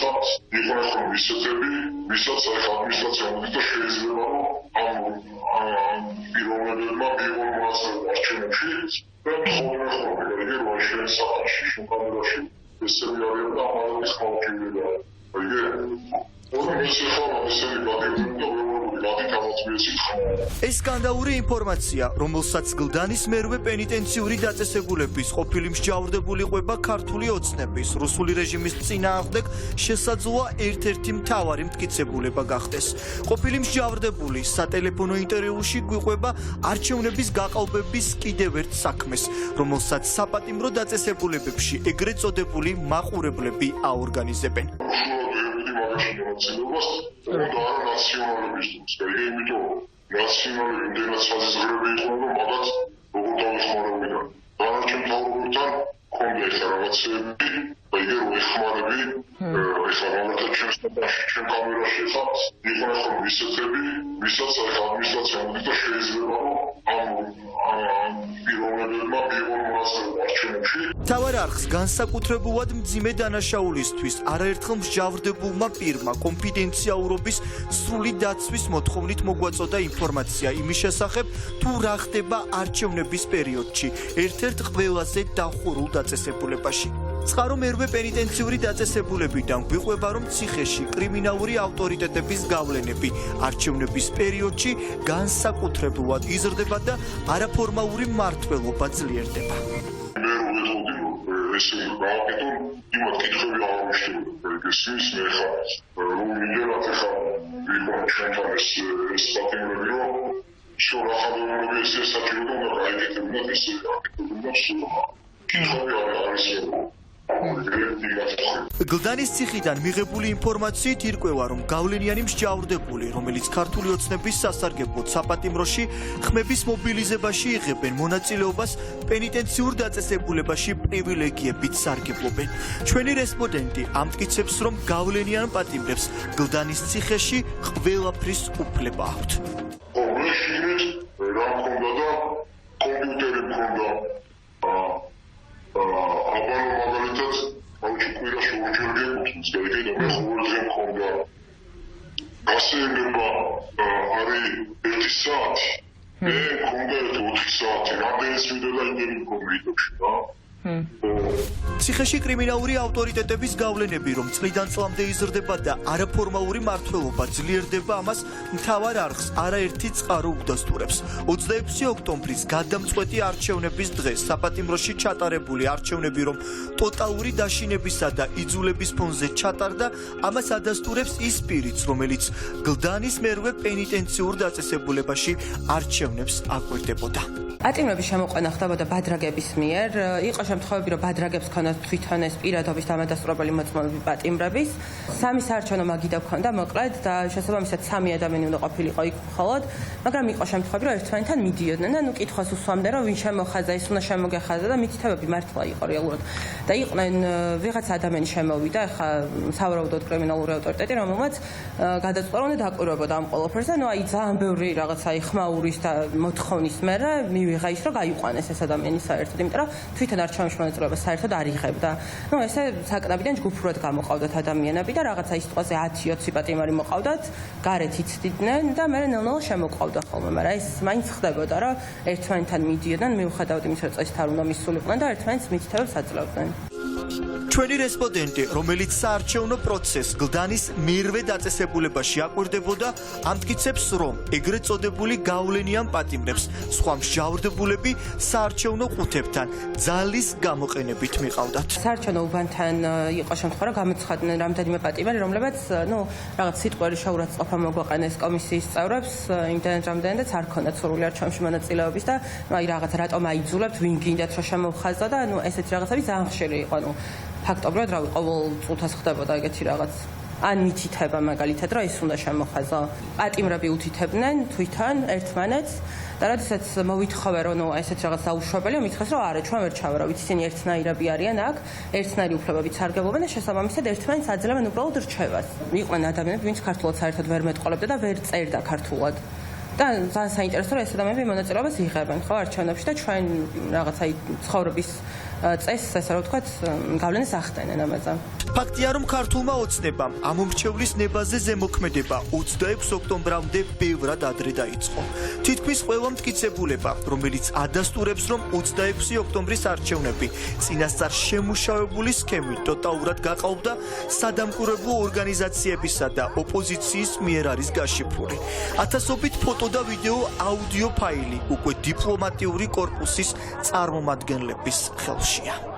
ეხლა იყვნენ ხოლმე ისეთები, ვისაც ახლა ადმინისტრაცია მოდით და შეიძლება რომ ამ პიროვნებებმა მიიღონ მონაწილეობა არჩევნებში და თხოვდნენ ხოლმე იგი რომ შეიძლება საყარში შემოგვიდაში ესები არიან და ამალების ხალხიდება. ეს სკანდალური ინფორმაცია, რომელსაც გლდანის მერვე პენიტენციური დაწესებულების ყოფილი მსჯავრდებული ყვება ქართული ოცნების რუსული რეჟიმის წინააღმდეგ შესაძლოა ერთ-ერთი მთავარი მტკიცებულება გახდეს. ყოფილი მსჯავრდებული სატელეფონო ინტერვიუში გვიყვება არჩევნების გაყალბების კიდევ ერთ საქმეს, რომელსაც საპატიმრო დაწესებულებებში ეგრეთ წოდებული მაყურებლები აორგანიზებენ. მონაწილეობას უნდა არა ნაციონალებისთვის და იმიტომ ნაციონალები იმდენად საზღვრები იყვნენ რომ მაგათ როგორ დავეხმარებიდან დანარჩენ მთავრობებთან ჰქონდა ეხლა რაღაცები და იგი რომ ეხმარები ეხლა მაგათაც ჩვენ კამერაში ეხლა იყვნენ ხოლმე ისეთები ვისაც ეხლა ადმინისტრაცია მოდით და შეიძლება რომ ამ პიროვნებებმა მიიღონ მონაწილეობა არჩევნებში. მთავარ არხს განსაკუთრებულად მძიმე დანაშაულისთვის არაერთხელ მსჯავრდებულმა პირმა კონფიდენციალურობის სრული დაცვის მოთხოვნით მოგვაწოდა ინფორმაცია იმის შესახებ, თუ რა ხდება არჩევნების პერიოდში, ერთ-ერთ ყველაზე დახურულ დაწესებულებაში. წყარო მერვე პენიტენციური დაწესებულებიდან გვიყვება, რომ ციხეში კრიმინალური ავტორიტეტების გავლენები არჩევნების პერიოდში განსაკუთრებულად იზრდება და არაფორმალური მმართველობა ძლიერდება. ესე გააკეთო იმათ კითხვები აღნიშნული ეგესის მე ხა რომ იმდენად ხა ვიყო ჩვენთან ეს პატიმრები რომ შორა ხალხური ესე საჭირო და გაიგეთებინათ ესე აკეთებინათ სულხა კითხვები არის გლდანის ციხიდან მიღებული ინფორმაციით ირკვევა, რომ გავლენიანი მსჯავრდებული, რომელიც ქართული ოცნების სასარგებლოდ საპატიმროში ხმების მობილიზებაში იღებენ მონაწილეობას პენიტენციურ დაწესებულებაში პრივილეგიებით სარგებლობენ. ჩვენი რესპონდენტი ამტკიცებს, რომ გავლენიან პატიმრებს გლდანის ციხეში ყველაფრის უფლება აქვთ. გასეირნება არის 1 საათი, მე მქონდა 4 საათი, რამდენიც მიდოდა იმენი კომიტეტში, რა? ციხეში კრიმინალური ავტორიტეტების გავლენები, რომ წლიდან წლამდე იზრდება და არაფორმალური მმართველობა ძლიერდება, ამას მთავარ არხს არაერთი წყარო უდასტურებს. 26 ოქტომბრის გადამწყვეტი არჩევნების დღეს საპატიმროში ჩატარებული არჩევნები, რომ ტოტალური დაშინებისა და იძულების ფონზე ჩატარდა, ამას ადასტურებს ის პირიც, რომელიც გლდანის მერვე პენიტენციურ დაწესებულებაში არჩევნებს აკვირდებოდა. პატიმრების შემოყვანა ხდებოდა ბადრაგების მიერ. იყო შემთხვევები, რომ ბადრაგებს ქონდათ თვითონ ეს პირადობის დამადასტურებელი მოწმობები პატიმრების. 3 საარჩევნო მაგიდა ჰქონდა მოკლედ და შესაბამისად 3 ადამიანი უნდა ყოფილიყო იქ მხოლოდ, მაგრამ იყო შემთხვევები, რომ ერთმანეთთან მიდიოდნენ და კითხვას უსვამდნენ, რომ ვინ შემოხაზა, ის უნდა შემოგეხაზა და მითითებები მართლა იყო რეალურად. და იყვნენ ვიღაც ადამიანი შემოვიდა, ახლა სავარაუდოდ კრიმინალური ავტორიტეტი, რომელმაც გადაწყვეტა, რომ დაკვირვებოდა ამ ყველაფერს და აი ძალიან ბევრი რაღაცა ხმაურის და მოთხოვნის მერე მივიღა ის, რომ გაიყვანეს ეს ადამიანი საერთოდ, იმიტომ რომ თვითონ არჩევნებში მონაწილეობას საერთოდ არ იღებდა. ესე საკნაბიდან ჯგუფურად გამოყავდათ ადამიანები და რაღაცა ის თვალზე 10-20 პატიმარი მოყავდათ, გარეთ იცდიდნენ და მე ნელ-ნელა შემოყავდა ხოლმე, მაგრამ ეს მაინც ხდებოდა, რომ ერთმანეთთან მიდიოდნენ, მიუხედავად იმისა, რომ წესით არ უნდა მისულიყვნენ და ერთმანეთს მითითებებს აძლევდნენ. ჩვენი რესპონდენტი, რომელიც საარჩევნო პროცესს გლდანის მერვე დაწესებულებაში აკვირდებოდა, ამტკიცებს, რომ ეგრეთ წოდებული გავლენიან პატიმრებს სხვა მსჯავრდებულები საარჩევნო ყუთებთან ძალის გამოყენებით მიყავდათ. საარჩევნო უბანთან იყო შემთხვევა, რომ გამოცხადდნენ რამდენიმე პატიმარი, რომლებაც რაღაც სიტყვიერი შეურაცხყოფა მოგვაყენეს კომისიის წევრებს, იმდენად რამდენადაც არ ქონდათ სრული არჩევნებში მონაწილეობის და აი რაღაც რატომ აიძულებთ, ვინ გინდათ რომ შემოვხაზა და ესეთი რაღაცები ძალიან ხშირი იყო. ფაქტობრივად რავი, ყოველ წუთას ხდებოდა ეგეთი რაღაც. ან მითითება მაგალითად, რომ ის უნდა შემოხაზო. პატიმრები უთითებდნენ თვითონ ერთმანეთს და როდესაც მოვითხოვე, რომ ესეთ რაღაც დაუშვებელია, მითხრეს, რომ არა, ჩვენ ვერ ჩავარავით, ისინი ერთნაირები არიან აქ, ერთნაირი უფლებებით სარგებლობენ და შესაბამისად ერთმანეთს აძლევენ უბრალოდ რჩევას. იყვნენ ადამიანები, ვინც ქართულად საერთოდ ვერ მეტყოლებდა და ვერ წერდა ქართულად. და ძალიან საინტერესო, რომ ეს ადამიანები მონაწილეობას იღებენ ხო არჩევნებში და ჩვენ რაღაცა ცხოვრების წესს, ასე რომ ვთქვათ, გავლენას ახდენენ ამაზე. ფაქტია, რომ ქართულმა ოცნებამ ამომრჩევლის ნებაზე ზემოქმედება 26 ოქტომბრამდე ბევრად ადრე დაიწყო. თითქმის ყველა მტკიცებულება, რომელიც ადასტურებს, რომ 26 ოქტომბრის არჩევნები წინასწარ შემუშავებული სქემით ტოტალურად გაყალბდა, სადამკვირვებლო ორგანიზაციებისა და ოპოზიციის მიერ არის გაშიფრული. ათასობით ფოტო და ვიდეო აუდიო ფაილი უკვე დიპლომატიური კორპუსის წარმომადგენლების ხელშია.